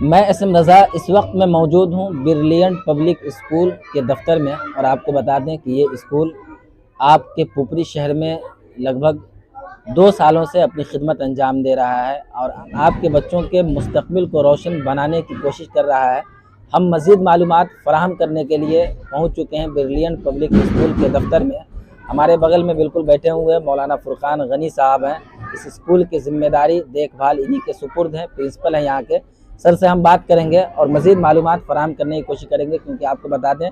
मैं एसएम रज़ा इस वक्त मैं मौजूद हूँ ब्रिलियंट पब्लिक स्कूल के दफ्तर में। और आपको बता दें कि ये स्कूल आपके पुपरी शहर में लगभग 2 सालों से अपनी खिदमत अंजाम दे रहा है और आपके बच्चों के मुस्तकबिल को रोशन बनाने की कोशिश कर रहा है। हम मज़ीद मालूमात फ़राहम करने के लिए पहुँच चुके हैं ब्रिलियंट पब्लिक स्कूल के दफ्तर में। हमारे बगल में बिल्कुल बैठे हुए मौलाना फ़ुरक़ान गनी साहब हैं। इस स्कूल की ज़िम्मेदारी देखभाल इन्हीं के सुपुर्द है, प्रिंसिपल हैं यहाँ के। सर से हम बात करेंगे और मज़ीद मालूमात फ़राहम करने की कोशिश करेंगे, क्योंकि आपको बता दें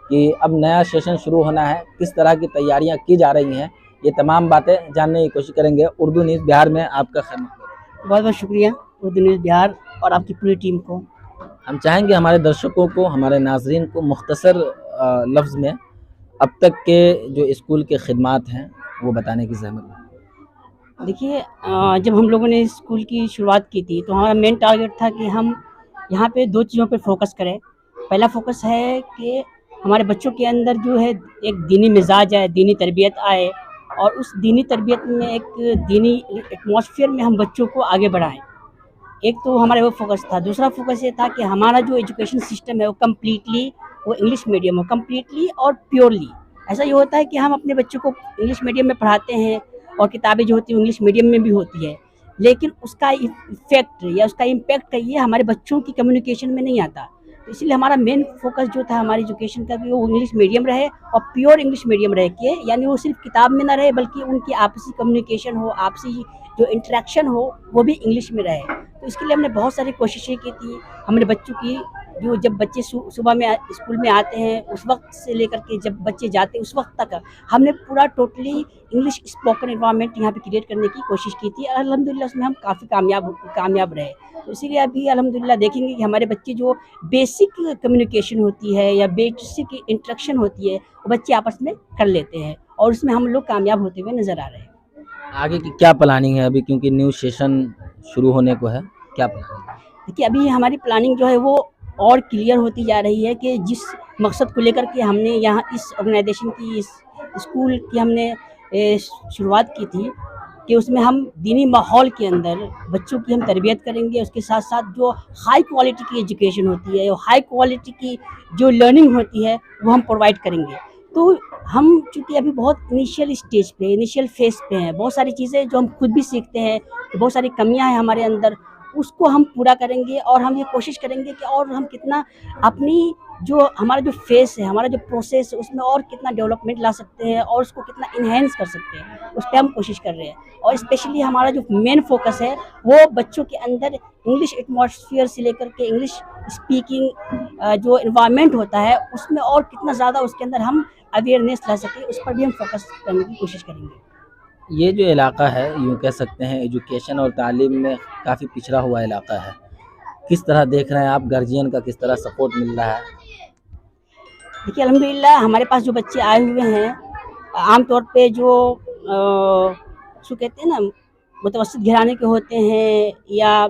कि अब नया सेशन शुरू होना है, किस तरह की तैयारियां की जा रही हैं, ये तमाम बातें जानने की कोशिश करेंगे। उर्दू न्यूज़ बिहार में आपका खैर बहुत बहुत शुक्रिया उर्दू न्यूज़ बिहार और आपकी पूरी टीम को। हम चाहेंगे हमारे दर्शकों को, हमारे नाजरीन को मुख्तसर लफ्ज़ में अब तक के जो स्कूल के खिदमात हैं वो बताने की ज़हमत। देखिए, जब हम लोगों ने स्कूल की शुरुआत की थी तो हमारा मेन टारगेट था कि हम यहाँ पे 2 चीज़ों पे फोकस करें। पहला फोकस है कि हमारे बच्चों के अंदर जो है एक दीनी मिजाज आए, दीनी तरबियत आए और उस दीनी तरबियत में एक दीनी एटमॉस्फेयर में हम बच्चों को आगे बढ़ाएं। एक तो हमारा वो फोकस था। दूसरा फोकस ये था कि हमारा जो एजुकेशन सिस्टम है वो कम्प्लीटली वो इंग्लिश मीडियम हो, कम्प्लीटली और प्योरली। ऐसा ये होता है कि हम अपने बच्चों को इंग्लिश मीडियम में पढ़ाते हैं और किताबें जो होती हैं इंग्लिश मीडियम में भी होती है, लेकिन उसका इफेक्ट या उसका इम्पैक्ट ये हमारे बच्चों की कम्युनिकेशन में नहीं आता। तो इसलिए हमारा मेन फोकस जो था हमारी एजुकेशन का कि वो इंग्लिश मीडियम रहे और प्योर इंग्लिश मीडियम रहे के, यानी वो सिर्फ किताब में ना रहे बल्कि उनकी आपसी कम्युनिकेशन हो, आपसी जो इंटरेक्शन हो वो भी इंग्लिश में रहे। तो इसके लिए हमने बहुत सारी कोशिशें की थी। हमने बच्चों की जो जब बच्चे सुबह में स्कूल में आते हैं उस वक्त से लेकर के जब बच्चे जाते हैं उस वक्त तक हमने पूरा टोटली इंग्लिश स्पोकन एनवायरनमेंट यहाँ पे क्रिएट करने की कोशिश की थी और अल्हम्दुलिल्लाह उसमें हम काफ़ी कामयाब रहे। तो इसीलिए अभी अल्हम्दुलिल्लाह देखेंगे कि हमारे बच्चे जो बेसिक कम्युनिकेशन होती है या बेसिक इंटरेक्शन होती है वो बच्चे आपस में कर लेते हैं और उसमें हम लोग कामयाब होते हुए नज़र आ रहे हैं। आगे की क्या प्लानिंग है अभी, क्योंकि न्यू सेशन शुरू होने को है, क्या प्लानिंग है? देखिए, अभी हमारी प्लानिंग जो है वो और क्लियर होती जा रही है कि जिस मकसद को लेकर के हमने यहाँ इस ऑर्गेनाइजेशन की, इस स्कूल की हमने शुरुआत की थी कि उसमें हम दीनी माहौल के अंदर बच्चों की हम तरबियत करेंगे। उसके साथ साथ जो हाई क्वालिटी की एजुकेशन होती है, हाई क्वालिटी की जो लर्निंग होती है वो हम प्रोवाइड करेंगे। तो हम चूँकि अभी बहुत इनिशियल स्टेज पे, इनिशियल फेज़ पे हैं, बहुत सारी चीज़ें जो हम खुद भी सीखते हैं, बहुत सारी कमियाँ हैं हमारे अंदर, उसको हम पूरा करेंगे और हम ये कोशिश करेंगे कि और हम कितना अपनी जो हमारा जो फेस है, हमारा जो प्रोसेस है उसमें और कितना डेवलपमेंट ला सकते हैं और उसको कितना इन्हेंस कर सकते हैं, उस पे हम कोशिश कर रहे हैं। और स्पेशली हमारा जो मेन फोकस है वो बच्चों के अंदर इंग्लिश एटमॉस्फेयर से लेकर के इंग्लिश स्पीकिंग जो एनवायरनमेंट होता है उसमें और कितना ज़्यादा उसके अंदर हम अवेयरनेस ला सकें, उस पर भी हम फोकस करने की कोशिश करेंगे। ये जो इलाका है, यूँ कह सकते हैं एजुकेशन और तालीम में काफ़ी पिछड़ा हुआ इलाका है। किस तरह देख रहे हैं आप, गार्जियन का किस तरह सपोर्ट मिल रहा है? देखिए, अल्हम्दुलिल्लाह हमारे पास जो बच्चे आए हुए हैं आम तौर पे जो जो कहते हैं ना मुतवस्सित घराने के होते हैं या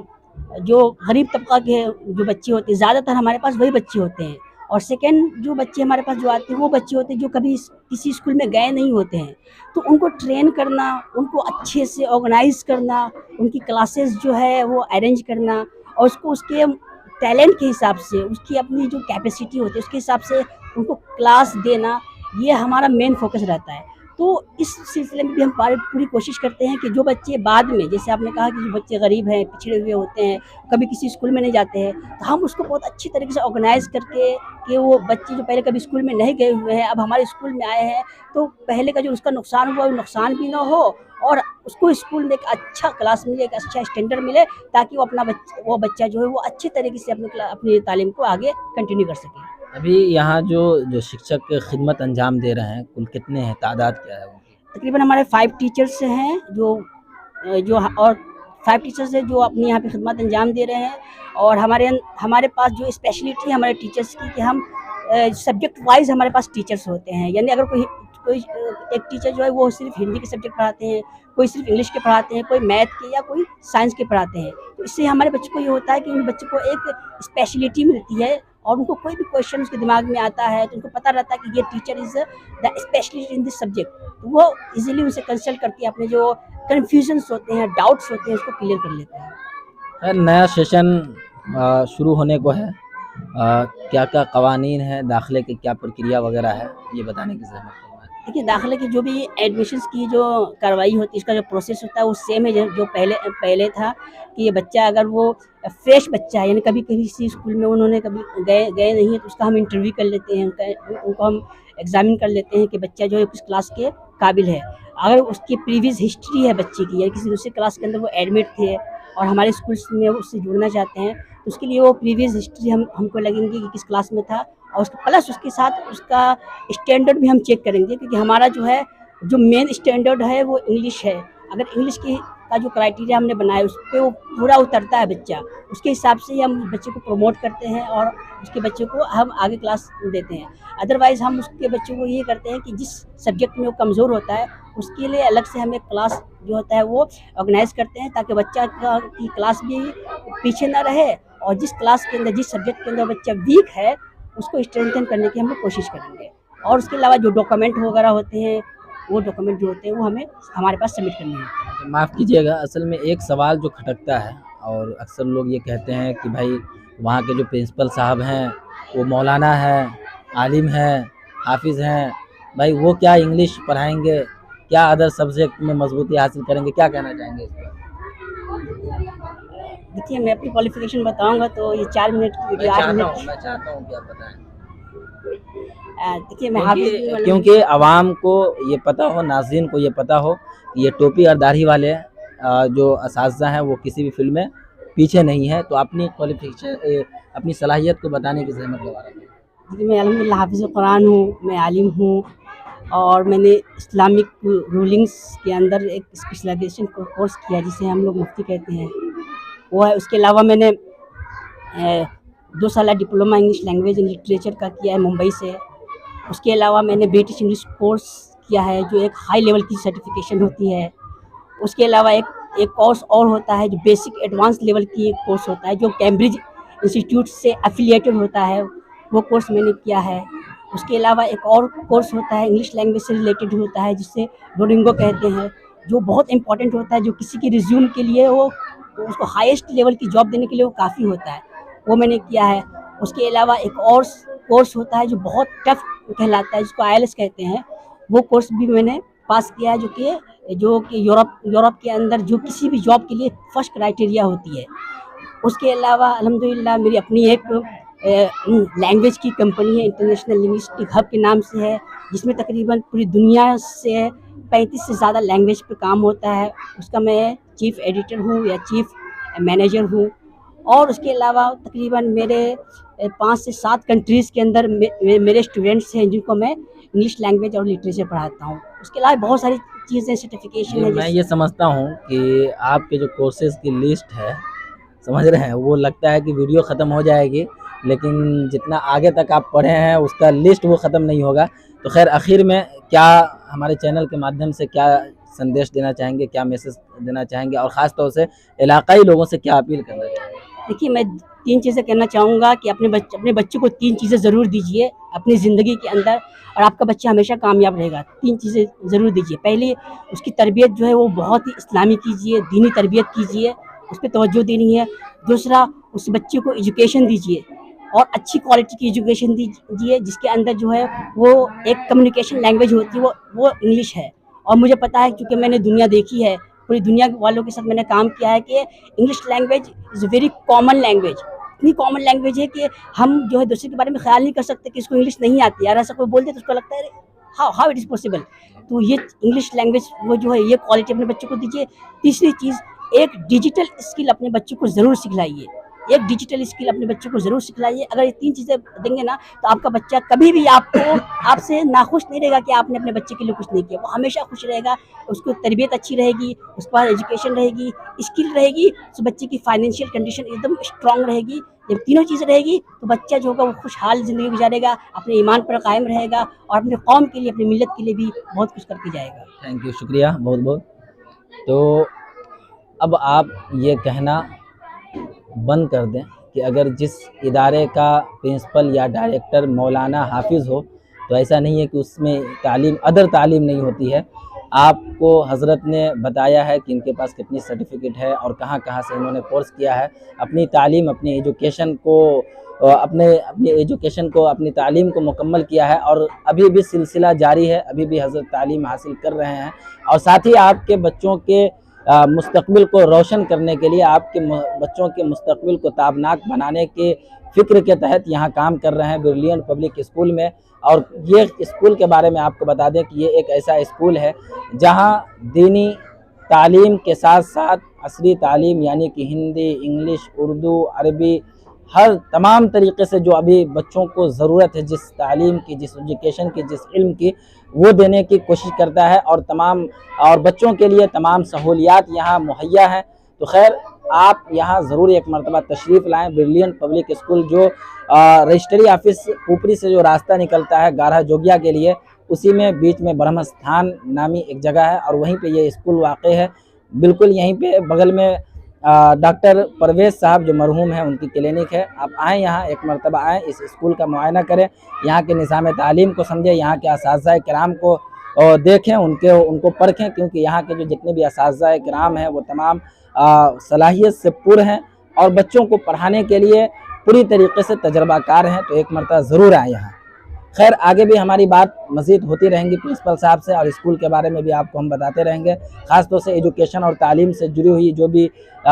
जो गरीब तबका के जो बच्चे होते हैं, ज़्यादातर हमारे पास वही बच्चे होते हैं। और सेकंड जो बच्चे हमारे पास जो आते हैं वो बच्चे होते हैं जो कभी किसी स्कूल में गए नहीं होते हैं। तो उनको ट्रेन करना, उनको अच्छे से ऑर्गेनाइज़ करना, उनकी क्लासेस जो है वो अरेंज करना और उसको उसके टैलेंट के हिसाब से, उसकी अपनी जो कैपेसिटी होती है उसके हिसाब से उनको क्लास देना, ये हमारा मेन फोकस रहता है। तो इस सिलसिले में भी हम पूरी कोशिश करते हैं कि जो बच्चे बाद में, जैसे आपने कहा कि जो बच्चे गरीब हैं, पिछड़े हुए होते हैं, कभी किसी स्कूल में नहीं जाते हैं, तो हम उसको बहुत अच्छी तरीके से ऑर्गेनाइज़ करके कि वो बच्चे जो पहले कभी स्कूल में नहीं गए हुए हैं, अब हमारे स्कूल में आए हैं, तो पहले का जो उसका नुकसान हुआ, वो नुकसान भी ना हो और उसको स्कूल में एक अच्छा क्लास मिले, एक अच्छा स्टैंडर्ड मिले, ताकि वो बच्चा जो है वो अच्छी तरीके से अपनी तालीम को आगे कंटिन्यू कर सके। अभी यहाँ जो शिक्षक खिदमत अंजाम दे रहे हैं, कुल कितने हैं, तादाद क्या है उनकी? तकरीबन हमारे 5 टीचर्स हैं और 5 टीचर्स हैं जो अपनी यहाँ पे खिदमत अंजाम दे रहे हैं। और हमारे पास जो स्पेशलिटी है हमारे टीचर्स की कि हम सब्जेक्ट वाइज हमारे पास टीचर्स होते हैं। यानी अगर कोई कोई एक टीचर जो है वो सिर्फ हिंदी के सब्जेक्ट पढ़ाते हैं, कोई सिर्फ इंग्लिश के पढ़ाते हैं, कोई मैथ के या कोई साइंस के पढ़ाते हैं। तो इससे हमारे बच्चों को ये होता है कि उन बच्चों को एक स्पेशलिटी मिलती है और उनको कोई भी क्वेश्चन उसके दिमाग में आता है तो उनको पता रहता है कि ये teacher is the specialist in this subject. तो वो इजीली उनसे कंसल्ट करके अपने जो कन्फ्यूजन्स होते हैं, डाउट्स होते हैं, उसको क्लियर कर लेते हैं। खैर, नया सेशन शुरू होने को है, क्या क्या कवानीन है, दाखिले की क्या प्रक्रिया वगैरह है, ये बताने की ज़हमत फरमाएं। देखिए, दाखिले की जो भी एडमिशन्स की जो कार्रवाई होती है, इसका जो प्रोसेस होता है वो सेम है जो पहले पहले था। कि ये बच्चा अगर वो फ्रेश बच्चा है, यानी कभी किसी स्कूल में उन्होंने कभी गए गए नहीं है, तो उसका हम इंटरव्यू कर लेते हैं, उनको हम एग्जामिन कर लेते हैं कि बच्चा जो है किस क्लास के काबिल है। अगर उसकी प्रीवियस हिस्ट्री है बच्चे की, या किसी दूसरे क्लास के अंदर वो एडमिट थे और हमारे स्कूल में वो उससे जुड़ना चाहते हैं, तो उसके लिए वो प्रीवियस हिस्ट्री हमको लगेंगी कि किस क्लास में था, और उसके प्लस उसके साथ उसका स्टैंडर्ड भी हम चेक करेंगे, क्योंकि हमारा जो है जो मेन स्टैंडर्ड है वो इंग्लिश है। अगर इंग्लिश की का जो क्राइटेरिया हमने बनाया उस पे वो पूरा उतरता है बच्चा, उसके हिसाब से ही हम उस बच्चे को प्रमोट करते हैं और उसके बच्चे को हम आगे क्लास देते हैं। अदरवाइज़ हम उसके बच्चों को ये करते हैं कि जिस सब्जेक्ट में वो कमज़ोर होता है उसके लिए अलग से हम एक क्लास जो होता है वो ऑर्गेनाइज़ करते हैं, ताकि बच्चा की क्लास भी पीछे ना रहे, और जिस क्लास के अंदर जिस सब्जेक्ट के अंदर बच्चा वीक है उसको स्ट्रेंथन करने की हम लोग कोशिश करेंगे। और उसके अलावा जो डॉक्यूमेंट वगैरह होते हैं, वो डॉक्यूमेंट जो होते हैं वो हमें हमारे पास सबमिट करने होते हैं। तो माफ़ कीजिएगा, असल में एक सवाल जो खटकता है, और अक्सर लोग ये कहते हैं कि भाई वहाँ के जो प्रिंसिपल साहब हैं वो मौलाना हैं, आलिम हैं, हाफिज़ हैं, भाई वो क्या इंग्लिश पढ़ाएंगे, क्या अदर सब्जेक्ट में मजबूती हासिल करेंगे, क्या कहना चाहेंगे इस पर? देखिए, मैं अपनी क्वालिफ़िकेशन बताऊँगा तो ये 4 मिनट की वीडियो 8 मिनट मैं चाहता हूँ कि आप बताएं, देखिए मैं हाफ़िज़ भी क्योंकि आवाम को ये पता हो, नाज़रीन को ये पता हो कि ये टोपी और दाढ़ी वाले जो असातिज़ा हैं वो किसी भी फील्ड में पीछे नहीं है। तो अपनी क्वालिफिकेशन, अपनी सलाहियत को बताने की ज़हमत लगा रहा हूँ। देखिए, मैं अल्हम्दुलिल्लाह हाफ़िज़ कुरान हूँ, मैं आलिम हूँ, और मैंने इस्लामिक रूलिंग्स के अंदर एक स्पेशलाइज़ेशन कोर्स किया जिसे हम लोग मुफ्ती कहते हैं, वो है। उसके अलावा मैंने 2 साल diploma English language and literature का किया है मुंबई से। उसके अलावा मैंने ब्रिटिश इंग्लिश कोर्स किया है जो एक हाई लेवल की सर्टिफिकेशन होती है। उसके अलावा एक कोर्स और होता है जो बेसिक एडवांस लेवल की एक कोर्स होता है जो कैम्ब्रिज इंस्टीट्यूट से एफिलिएटेड होता है, वो कोर्स मैंने किया है। उसके अलावा एक और कोर्स होता है इंग्लिश लैंग्वेज से रिलेटेड होता है जिसे डुओलिंगो कहते हैं, जो बहुत इंपॉर्टेंट होता है, जो किसी की रिज्यूम के लिए वो उसको हाईएस्ट लेवल की जॉब देने के लिए वो काफ़ी होता है, वो मैंने किया है। उसके अलावा एक और कोर्स होता है जो बहुत टफ कहलाता है जिसको आईएलटीएस कहते हैं, वो कोर्स भी मैंने पास किया है, जो कि यूरोप के अंदर जो किसी भी जॉब के लिए फर्स्ट क्राइटेरिया होती है। उसके अलावा अल्हम्दुलिल्लाह मेरी अपनी एक लैंग्वेज की कंपनी है, इंटरनेशनल लिंग्विस्टिक हब के नाम से है, जिसमें तकरीबन पूरी दुनिया से 35 से ज़्यादा लैंग्वेज पे काम होता है। उसका मैं चीफ़ एडिटर हूँ या चीफ़ मैनेजर हूँ। और उसके अलावा तकरीबन मेरे 5 से 7 कंट्रीज़ के अंदर मेरे स्टूडेंट्स हैं जिनको मैं इंग्लिश लैंग्वेज और लिटरेचर पढ़ाता हूँ। उसके अलावा बहुत सारी चीज़ें सर्टिफिकेशन है मैं ये समझता हूँ कि आपके जो कोर्सेज़ की लिस्ट है, समझ रहे हैं, वो लगता है कि वीडियो ख़त्म हो जाएगी, लेकिन जितना आगे तक आप पढ़े हैं उसका लिस्ट वो ख़त्म नहीं होगा। तो खैर आखिर में क्या हमारे चैनल के माध्यम से क्या संदेश देना चाहेंगे, क्या मैसेज देना चाहेंगे, और ख़ास तौर से इलाकाई लोगों से क्या अपील करना चाहेंगे? देखिए, मैं 3 चीज़ें कहना चाहूँगा कि अपने बच्चे को 3 चीज़ें ज़रूर दीजिए अपनी ज़िंदगी के अंदर, और आपका बच्चा हमेशा कामयाब रहेगा। 3 चीज़ें ज़रूर दीजिए। पहली, उसकी तरबियत जो है वो बहुत ही इस्लामी कीजिए, दीनी तरबियत कीजिए, उस पे तवज्जो देनी है। दूसरा, उस बच्चे को एजुकेशन दीजिए, और अच्छी क्वालिटी की एजुकेशन दीजिए जिसके अंदर जो है वो एक कम्युनिकेशन लैंग्वेज होती है वो इंग्लिश है। और मुझे पता है, क्योंकि मैंने दुनिया देखी है, पूरी दुनिया वालों के साथ मैंने काम किया है, कि English language is very common language. इतनी कॉमन लैंग्वेज है कि हम जो है दूसरे के बारे में ख्याल नहीं कर सकते कि इसको इंग्लिश नहीं आती। यार ऐसा कोई बोल दे तो उसको लगता है हाउ इट इज़ पॉसिबल। तो ये इंग्लिश लैंग्वेज वो जो है ये क्वालिटी अपने बच्चों को दीजिए। तीसरी चीज़, एक डिजिटल स्किल अपने बच्चों को ज़रूर सिखलाइए। एक डिजिटल स्किल अपने बच्चों को ज़रूर सिखलाइए। अगर ये 3 चीज़ें देंगे ना, तो आपका बच्चा कभी भी आपसे नाखुश नहीं रहेगा कि आपने अपने बच्चे के लिए कुछ नहीं किया। वो हमेशा खुश रहेगा, उसकी तरबियत अच्छी रहेगी, उसके पास एजुकेशन रहेगी, स्किल रहेगी, उस बच्चे की फाइनेंशियल कंडीशन एकदम स्ट्रॉन्ग रहेगी। जब तीनों चीज़ें रहेगी तो बच्चा जो होगा वो खुशहाल ज़िंदगी गुजारेगा, अपने ईमान पर कायम रहेगा, और अपने कौम के लिए, अपनी मिल्लत के लिए भी बहुत कुछ करके जाएगा। थैंक यू, शुक्रिया बहुत बहुत। तो अब आप ये कहना बंद कर दें कि अगर जिस इदारे का प्रिंसिपल या डायरेक्टर मौलाना हाफिज़ हो, तो ऐसा नहीं है कि उसमें तालीम, अदर तालीम नहीं होती है। आपको हज़रत ने बताया है कि इनके पास कितनी सर्टिफिकेट है और कहाँ-कहाँ से इन्होंने कोर्स किया है। अपनी तालीम, अपनी एजुकेशन को अपनी तालीम को मुकम्मल किया है और अभी भी सिलसिला जारी है, अभी भी हज़रत तालीम हासिल कर रहे हैं और साथ ही आपके बच्चों के मुस्तक़बिल को रोशन करने के लिए, आपके बच्चों के मुस्तक़बिल को ताबनाक बनाने के फ़िक्र के तहत यहाँ काम कर रहे हैं ब्रिलियंट पब्लिक स्कूल में। और ये स्कूल के बारे में आपको बता दें कि ये एक ऐसा स्कूल है जहाँ दीनी तालीम के साथ साथ असरी तालीम यानी कि हिंदी, इंग्लिश, उर्दू, अरबी, हर तमाम तरीक़े से जो अभी बच्चों को ज़रूरत है, जिस तालीम की, जिस एजुकेशन की, जिस इल्म की, वो देने की कोशिश करता है और बच्चों के लिए तमाम सहूलियात यहाँ मुहैया हैं। तो खैर, आप यहाँ ज़रूर एक मरतबा तशरीफ़ लाएँ। ब्रिलियंट पब्लिक स्कूल जो रजिस्ट्री ऑफिस पुपरी से जो रास्ता निकलता है गारहा जोगिया के लिए, उसी में बीच में ब्रह्म स्थान नामी एक जगह है और वहीं पे ये स्कूल वाक़ है। बिल्कुल यहीं पे बगल में डॉक्टर परवेज़ साहब जो मरहूम हैं, उनकी क्लिनिक है। आप आएँ यहाँ, एक मरतबा आएँ, इस स्कूल का मुआयना करें, यहाँ के निज़ाम तालीम को समझें, यहाँ के असातिज़ा किराम को देखें, उनको परखें, क्योंकि यहाँ के जो जितने भी असातिज़ा किराम हैं वो तमाम सलाहियत से पुर हैं और बच्चों को पढ़ाने के लिए पूरी तरीके से तजर्बाकार हैं। तो एक मरतबा ज़रूर आएँ यहाँ। खैर, आगे भी हमारी बात मज़ीद होती रहेंगी प्रिंसिपल साहब से और स्कूल के बारे में भी आपको हम बताते रहेंगे। ख़ास तौर से एजुकेशन और तालीम से जुड़ी हुई जो भी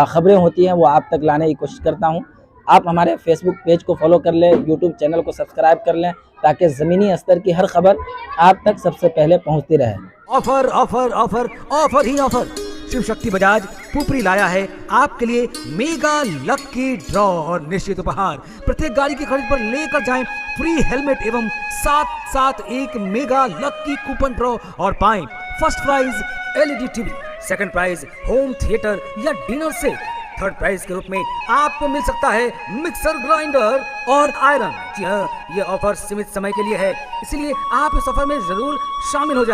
ख़बरें होती हैं वो आप तक लाने की कोशिश करता हूँ। आप हमारे फेसबुक पेज को फॉलो कर लें, यूट्यूब चैनल को सब्सक्राइब कर लें, ताकि ज़मीनी स्तर की हर खबर आप तक सबसे पहले पहुँचती रहे। ऑफर ऑफर ऑफर ऑफर ही ऑफर। शिव शक्ति बजाज पुपरी लाया है आपके लिए मेगा लकी ड्रॉ और निश्चित उपहार। प्रत्येक गाड़ी की खरीद पर लेकर जाएं फ्री हेलमेट एवं साथ एक मेगा लकी कूपन ड्रॉ और पाएं first prize LED TV, second prize home theatre या डिनर सेट, थर्ड प्राइज के रूप में आपको मिल सकता है मिक्सर ग्राइंडर और आयरन। जी हाँ, ये ऑफर सीमित समय के लिए है, इसलिए आप इस ऑफर में जरूर शामिल हो जाएं।